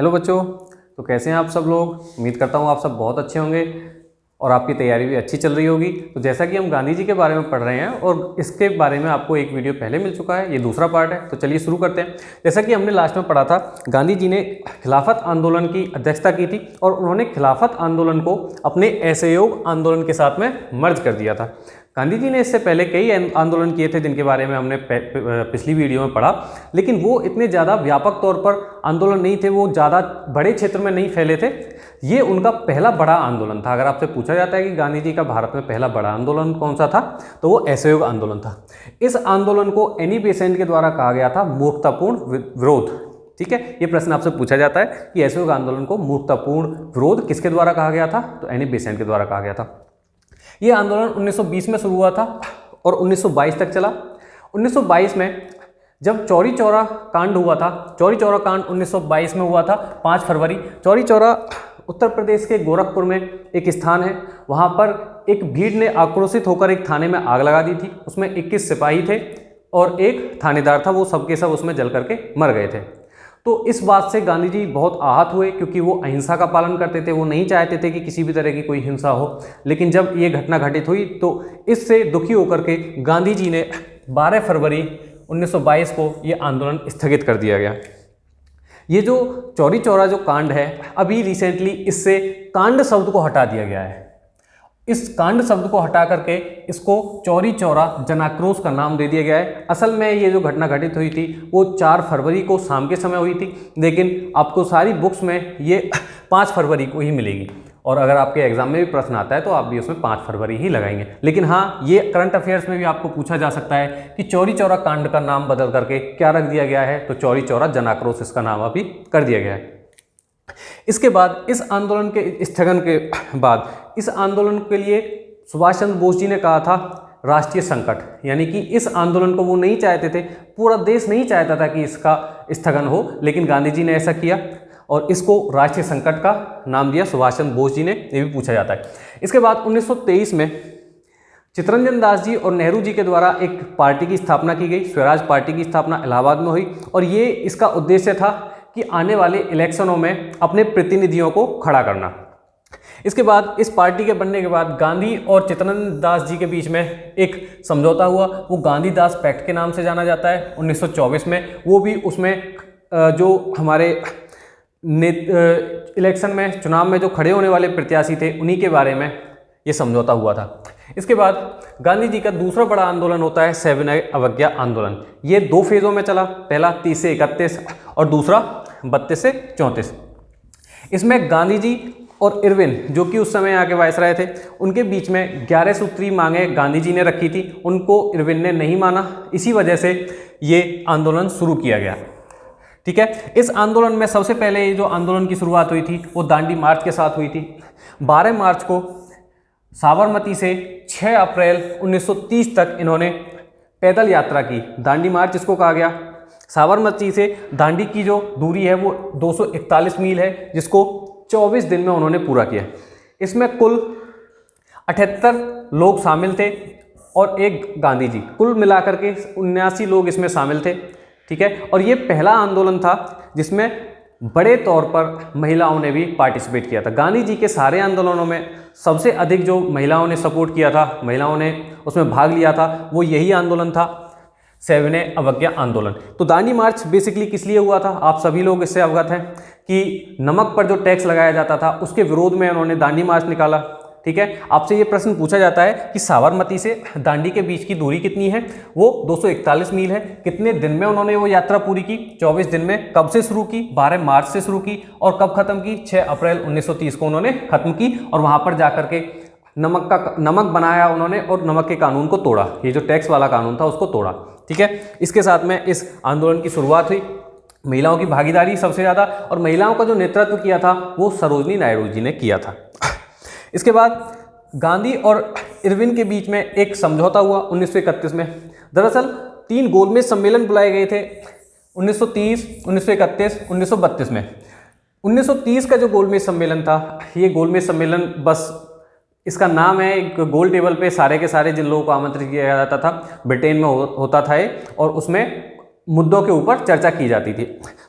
Hello बच्चों, तो कैसे हैं आप सब लोग। उम्मीद करता हूँ आप सब बहुत अच्छे होंगे और आपकी तैयारी भी अच्छी चल रही होगी। तो जैसा कि हम गांधी जी के बारे में पढ़ रहे हैं और इसके बारे में आपको एक वीडियो पहले मिल चुका है, ये दूसरा पार्ट है। तो चलिए शुरू करते हैं। जैसा कि हमने लास्ट में पढ़ा था, गांधी जी ने खिलाफत आंदोलन की अध्यक्षता की थी और उन्होंने खिलाफत आंदोलन को अपने असहयोग आंदोलन के साथ में मर्ज कर दिया था। गांधी जी ने इससे पहले कई आंदोलन किए थे जिनके बारे में हमने पिछली वीडियो में पढ़ा, लेकिन वो इतने ज़्यादा व्यापक तौर पर आंदोलन नहीं थे, वो ज़्यादा बड़े क्षेत्र में नहीं फैले थे। ये उनका पहला बड़ा आंदोलन था। अगर आपसे पूछा जाता है कि गांधी जी का भारत में पहला बड़ा आंदोलन कौन सा था, तो वो असहयोग आंदोलन था। इस आंदोलन को एनी बेसेंट के द्वारा कहा गया था मूर्खतापूर्ण विरोध। ठीक है, ये प्रश्न आपसे पूछा जाता है कि असहयोग आंदोलन को मूर्खतापूर्ण विरोध किसके द्वारा कहा गया था, तो एनी बेसेंट के द्वारा कहा गया था। ये आंदोलन 1920 में शुरू हुआ था और 1922 तक चला। 1922 में जब चौरी चौरा कांड हुआ था, चौरी चौरा कांड 1922 में हुआ था 5 फरवरी। चौरी चौरा उत्तर प्रदेश के गोरखपुर में एक स्थान है। वहाँ पर एक भीड़ ने आक्रोशित होकर एक थाने में आग लगा दी थी। उसमें 21 सिपाही थे और एक थानेदार था। वो सबके सब उसमें जल करके मर गए थे। तो इस बात से गांधी जी बहुत आहत हुए, क्योंकि वो अहिंसा का पालन करते थे। वो नहीं चाहते थे कि किसी भी तरह की कोई हिंसा हो। लेकिन जब ये घटना घटित हुई तो इससे दुखी होकर के गांधी जी ने 12 फरवरी 1922 को ये आंदोलन स्थगित कर दिया गया। ये जो चौरी चौरा जो कांड है, अभी रिसेंटली इससे कांड शब्द को हटा दिया गया है। इस कांड शब्द को हटा करके इसको चौरी चौरा जनाक्रोश का नाम दे दिया गया है। असल में ये जो घटना घटित हुई थी वो 4 फरवरी को शाम के समय हुई थी, लेकिन आपको सारी बुक्स में ये 5 फरवरी को ही मिलेगी। और अगर आपके एग्जाम में भी प्रश्न आता है तो आप भी उसमें 5 फरवरी ही लगाएंगे। लेकिन हाँ, ये करंट अफेयर्स में भी आपको पूछा जा सकता है कि चौरी चौरा कांड का नाम बदल करके क्या रख दिया गया है, तो चौरी चौरा जनाक्रोश इसका नाम अभी कर दिया गया है। इसके बाद इस आंदोलन के स्थगन के बाद इस आंदोलन के लिए सुभाष चंद्र बोस जी ने कहा था राष्ट्रीय संकट, यानी कि इस आंदोलन को वो नहीं चाहते थे, पूरा देश नहीं चाहता था कि इसका स्थगन हो, लेकिन गांधी जी ने ऐसा किया और इसको राष्ट्रीय संकट का नाम दिया सुभाष चंद्र बोस जी ने। ये भी पूछा जाता है। इसके बाद 1923 में चित्तरंजन दास जी और नेहरू जी के द्वारा एक पार्टी की स्थापना की गई। स्वराज पार्टी की स्थापना इलाहाबाद में हुई और ये इसका उद्देश्य था कि आने वाले इलेक्शनों में अपने प्रतिनिधियों को खड़ा करना। इसके बाद इस पार्टी के बनने के बाद गांधी और चित्तरंजन दास जी के बीच में एक समझौता हुआ, वो गांधी दास पैक्ट के नाम से जाना जाता है। 1924 में वो भी उसमें जो हमारे इलेक्शन में चुनाव में जो खड़े होने वाले प्रत्याशी थे उन्हीं के बारे में ये समझौता हुआ था। इसके बाद गांधी जी का दूसरा बड़ा आंदोलन होता है सविनय अवज्ञा आंदोलन। ये 2 फेज़ों में चला, पहला 30 से 31 और दूसरा 32 से 34। इसमें गांधी जी और इरविन, जो कि उस समय आके वायसराय थे, उनके बीच में 11 सूत्री मांगें गांधी जी ने रखी थी। उनको इरविन ने नहीं माना, इसी वजह से ये आंदोलन शुरू किया गया। ठीक है, इस आंदोलन में सबसे पहले ये जो आंदोलन की शुरुआत हुई थी वो दांडी मार्च के साथ हुई थी। 12 मार्च को साबरमती से 6 अप्रैल 1930 तक इन्होंने पैदल यात्रा की। दांडी मार्च इसको कहा गया। साबरमती से दांडी की जो दूरी है वो 241 मील है, जिसको 24 दिन में उन्होंने पूरा किया। इसमें कुल 78 लोग शामिल थे और एक गांधी जी, कुल मिलाकर के 79 लोग इसमें शामिल थे। ठीक है, और ये पहला आंदोलन था जिसमें बड़े तौर पर महिलाओं ने भी पार्टिसिपेट किया था। गांधी जी के सारे आंदोलनों में सबसे अधिक जो महिलाओं ने सपोर्ट किया था, महिलाओं ने उसमें भाग लिया था, वो यही आंदोलन था, सविनय अवज्ञा आंदोलन। तो दांडी मार्च बेसिकली किस लिए हुआ था, आप सभी लोग इससे अवगत हैं कि नमक पर जो टैक्स लगाया जाता था उसके विरोध में उन्होंने दांडी मार्च निकाला। ठीक है, आपसे ये प्रश्न पूछा जाता है कि साबरमती से दांडी के बीच की दूरी कितनी है, वो 241 मील है। कितने दिन में उन्होंने वो यात्रा पूरी की, 24 दिन में। कब से शुरू की, 12 मार्च से शुरू की और कब खत्म की, 6 अप्रैल 1930 को उन्होंने खत्म की। और वहाँ पर जाकर के नमक बनाया उन्होंने और नमक के कानून को तोड़ा, ये जो टैक्स वाला कानून था उसको तोड़ा। ठीक है, इसके साथ में इस आंदोलन की शुरुआत हुई। महिलाओं की भागीदारी सबसे ज़्यादा, और महिलाओं का जो नेतृत्व किया था वो सरोजनी नायडू जी ने किया था। इसके बाद गांधी और इरविन के बीच में एक समझौता हुआ 1931 में। दरअसल 3 गोलमेज सम्मेलन बुलाए गए थे 1930, 1931, 1932 में। 1930 का जो गोलमेज सम्मेलन था, ये गोलमेज सम्मेलन बस इसका नाम है, एक गोल टेबल पे सारे के सारे जिन लोगों को आमंत्रित किया जाता था, ब्रिटेन में होता था ये, और उसमें मुद्दों के ऊपर चर्चा की जाती थी।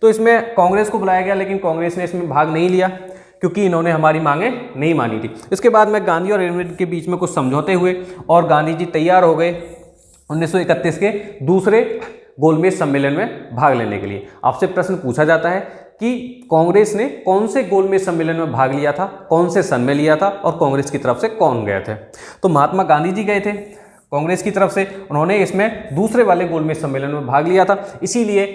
तो इसमें कांग्रेस को बुलाया गया, लेकिन कांग्रेस ने इसमें भाग नहीं लिया क्योंकि इन्होंने हमारी मांगें नहीं मानी थी। इसके बाद में गांधी और इरविन के बीच में कुछ समझौते हुए और गांधी जी तैयार हो गए 1931 के दूसरे गोलमेज सम्मेलन में भाग लेने के लिए। आपसे प्रश्न पूछा जाता है कि कांग्रेस ने कौन से गोलमेज सम्मेलन में भाग लिया था, कौन से सन में लिया था और कांग्रेस की तरफ से कौन गए थे। तो महात्मा गांधी जी गए थे कांग्रेस की तरफ से, उन्होंने इसमें दूसरे वाले गोलमेज सम्मेलन में भाग लिया था, इसीलिए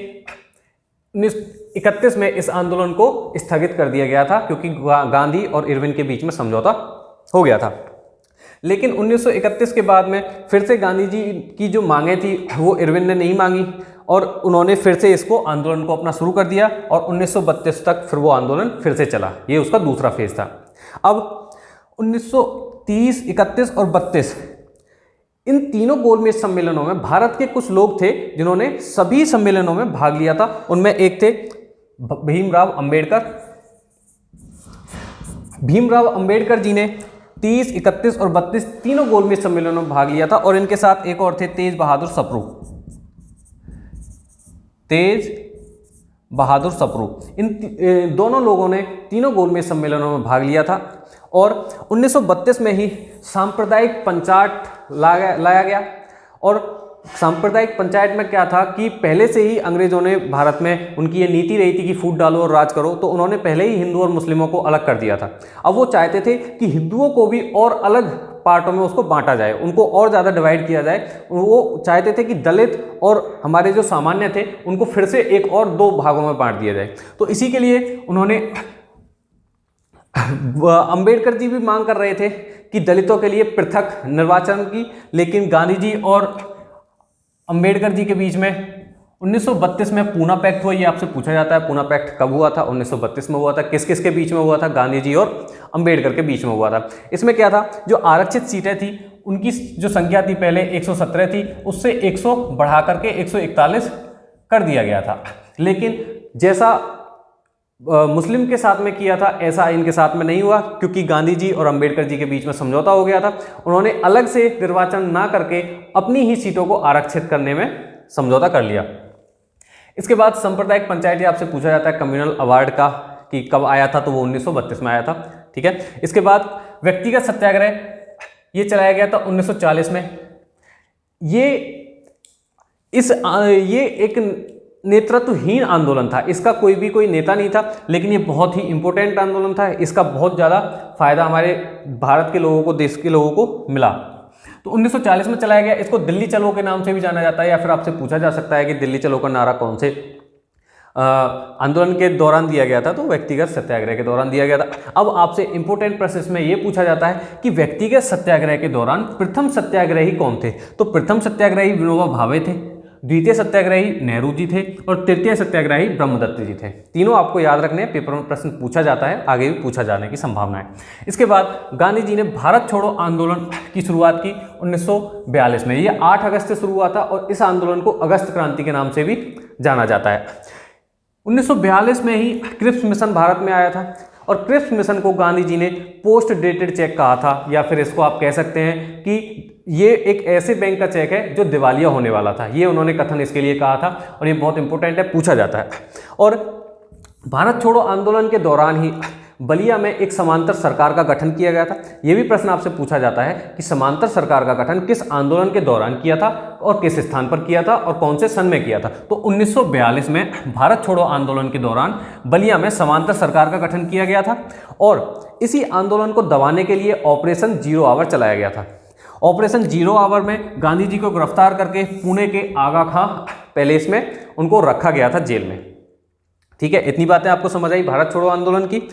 1931 में इस आंदोलन को स्थगित कर दिया गया था क्योंकि गांधी और इरविन के बीच में समझौता हो गया था। लेकिन 1931 के बाद में फिर से गांधी जी की जो मांगें थी वो इरविन ने नहीं मांगी और उन्होंने फिर से इसको आंदोलन को अपना शुरू कर दिया और 1932 तक फिर वो आंदोलन फिर से चला। ये उसका दूसरा फेज था। अब 1930, 31 और 32 इन तीनों गोलमेज सम्मेलनों में भारत के कुछ लोग थे जिन्होंने सभी सम्मेलनों में भाग लिया था। उनमें एक थे भीमराव अंबेडकर। भीमराव अंबेडकर जी ने 30, 31 और 32 तीनों गोलमेज सम्मेलनों में भाग लिया था और इनके साथ एक और थे तेज बहादुर सप्रू। तेज बहादुर सप्रू, इन दोनों लोगों ने तीनों गोलमेज सम्मेलनों में भाग लिया था और 1932 में ही सांप्रदायिक पंचायत लाया गया। और सांप्रदायिक पंचायत में क्या था कि पहले से ही अंग्रेजों ने भारत में उनकी ये नीति रही थी कि फूट डालो और राज करो, तो उन्होंने पहले ही हिंदू और मुस्लिमों को अलग कर दिया था। अब वो चाहते थे कि हिंदुओं को भी और अलग पार्टों में उसको बांटा जाए, उनको और ज़्यादा डिवाइड किया जाए। वो चाहते थे कि दलित और हमारे जो सामान्य थे उनको फिर से एक और दो भागों में बांट दिया जाए। तो इसी के लिए उन्होंने अंबेडकर जी भी मांग कर रहे थे कि दलितों के लिए पृथक निर्वाचन की, लेकिन गांधी जी और अंबेडकर जी के बीच में 1932 में पूना पैक्ट हुआ। ये आपसे पूछा जाता है पूना पैक्ट कब हुआ था? 1932 में हुआ था। किस किस के बीच में हुआ था? गांधी जी और अंबेडकर के बीच में हुआ था। इसमें क्या था, जो आरक्षित सीटें थी उनकी जो संख्या थी पहले 117 थी, उससे 100 बढ़ा करके 141 कर दिया गया था। लेकिन जैसा मुस्लिम के साथ में किया था ऐसा इनके साथ में नहीं हुआ क्योंकि गांधी जी और अंबेडकर जी के बीच में समझौता हो गया था। उन्होंने अलग से निर्वाचन ना करके अपनी ही सीटों को आरक्षित करने में समझौता कर लिया। इसके बाद सांप्रदायिक पंचायती आपसे पूछा जाता है कम्युनल अवार्ड का कि कब आया था, तो वो 1932 में आया था। ठीक है। इसके बाद व्यक्तिगत सत्याग्रह ये चलाया गया था 1940 में। ये एक नेतृत्वहीन आंदोलन था, इसका कोई नेता नहीं था, लेकिन ये बहुत ही इंपॉर्टेंट आंदोलन था। इसका बहुत ज़्यादा फायदा हमारे भारत के लोगों को, देश के लोगों को मिला। तो 1940 में चलाया गया। इसको दिल्ली चलो के नाम से भी जाना जाता है, या फिर आपसे पूछा जा सकता है कि दिल्ली चलो का नारा कौन से आंदोलन के दौरान दिया गया था? तो व्यक्तिगत सत्याग्रह के दौरान दिया गया था। अब आपसे इंपॉर्टेंट प्रश्न में ये पूछा जाता है कि व्यक्तिगत सत्याग्रह के दौरान प्रथम सत्याग्रही कौन थे? तो प्रथम सत्याग्रही विनोबा भावे थे, द्वितीय सत्याग्रही नेहरू जी थे और तृतीय सत्याग्रही ब्रह्मदत्त जी थे। तीनों आपको याद रखने, पेपर में प्रश्न पूछा जाता है, आगे भी पूछा जाने की संभावना है। इसके बाद गांधी जी ने भारत छोड़ो आंदोलन की शुरुआत की 1942 में। ये 8 अगस्त से शुरू हुआ था और इस आंदोलन को अगस्त क्रांति के नाम से भी जाना जाता है। 1942 में ही क्रिप्स मिशन भारत में आया था और क्रिप्स मिशन को गांधी जी ने पोस्ट डेटेड चेक कहा था, या फिर इसको आप कह सकते हैं कि ये एक ऐसे बैंक का चेक है जो दिवालिया होने वाला था। ये उन्होंने कथन इसके लिए कहा था और ये बहुत इंपॉर्टेंट है, पूछा जाता है। और भारत छोड़ो आंदोलन के दौरान ही बलिया में एक समांतर सरकार का गठन किया गया था। यह भी प्रश्न आपसे पूछा जाता है कि समांतर सरकार का गठन किस आंदोलन के दौरान किया था और किस स्थान पर किया था और कौन से सन में किया था? तो 1942 में भारत छोड़ो आंदोलन के दौरान बलिया में समांतर सरकार का गठन किया गया था और इसी आंदोलन को दबाने के लिए ऑपरेशन जीरो आवर चलाया गया था। ऑपरेशन जीरो आवर में गांधी जी को गिरफ्तार करके पुणे के आगा खां पैलेस में उनको रखा गया था, जेल में। ठीक है, इतनी बातें आपको समझ आई भारत छोड़ो आंदोलन की।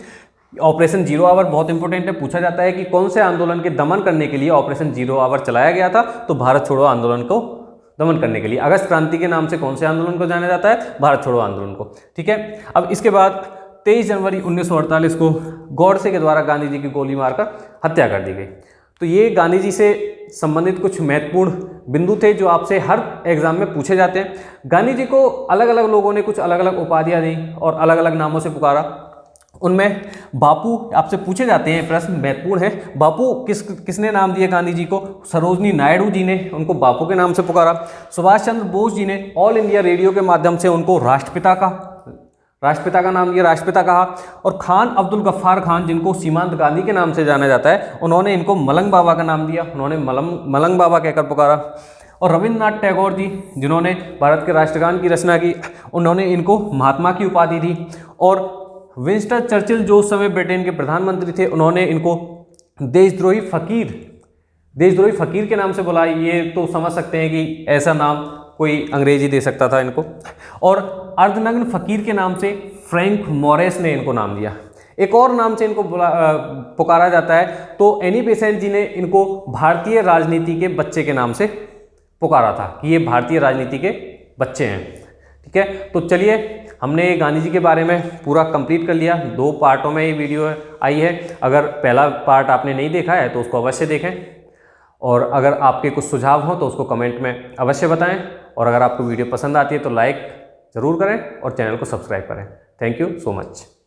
ऑपरेशन जीरो आवर बहुत इंपॉर्टेंट है, पूछा जाता है कि कौन से आंदोलन के दमन करने के लिए ऑपरेशन जीरो आवर चलाया गया था? तो भारत छोड़ो आंदोलन को दमन करने के लिए। अगस्त क्रांति के नाम से कौन से आंदोलन को जाना जाता है? भारत छोड़ो आंदोलन को। ठीक है। अब इसके बाद 23 जनवरी 1948 को गौडसे के द्वारा गांधी जी की गोली मारकर हत्या कर दी गई। तो ये गांधी जी से संबंधित कुछ महत्वपूर्ण बिंदु थे जो आपसे हर एग्जाम में पूछे जाते हैं। गांधी जी को अलग अलग लोगों ने कुछ अलग अलग उपाधियां दी और अलग अलग नामों से पुकारा। उनमें बापू आपसे पूछे जाते हैं, प्रश्न महत्वपूर्ण है। बापू किसने नाम दिया गांधी जी को? सरोजनी नायडू जी ने उनको बापू के नाम से पुकारा। सुभाष चंद्र बोस जी ने ऑल इंडिया रेडियो के माध्यम से उनको राष्ट्रपिता का नाम दिया, राष्ट्रपिता कहा। और खान अब्दुल गफ्फार खान, जिनको सीमांत गांधी के नाम से जाना जाता है, उन्होंने इनको मलंग बाबा का नाम दिया, उन्होंने मलंग बाबा कहकर पुकारा। और रविंद्रनाथ टैगोर जी, जिन्होंने भारत के राष्ट्रगान की रचना की, उन्होंने इनको महात्मा की उपाधि दी। और विंस्टन चर्चिल, जो उस समय ब्रिटेन के प्रधानमंत्री थे, उन्होंने इनको देशद्रोही फकीर के नाम से बुलाया। ये तो समझ सकते हैं कि ऐसा नाम कोई अंग्रेजी दे सकता था इनको। और अर्धनग्न फकीर के नाम से फ्रैंक मॉरिस ने इनको नाम दिया। एक और नाम से इनको पुकारा जाता है, तो एनी बेसेंट जी ने इनको भारतीय राजनीति के बच्चे के नाम से पुकारा था कि ये भारतीय राजनीति के बच्चे हैं। ठीक है, तो चलिए, हमने गांधी जी के बारे में पूरा कंप्लीट कर लिया। 2 पार्टों में ये वीडियो आई है। अगर पहला पार्ट आपने नहीं देखा है तो उसको अवश्य देखें, और अगर आपके कुछ सुझाव हो तो उसको कमेंट में अवश्य बताएं। और अगर आपको वीडियो पसंद आती है तो लाइक ज़रूर करें और चैनल को सब्सक्राइब करें। Thank you so much.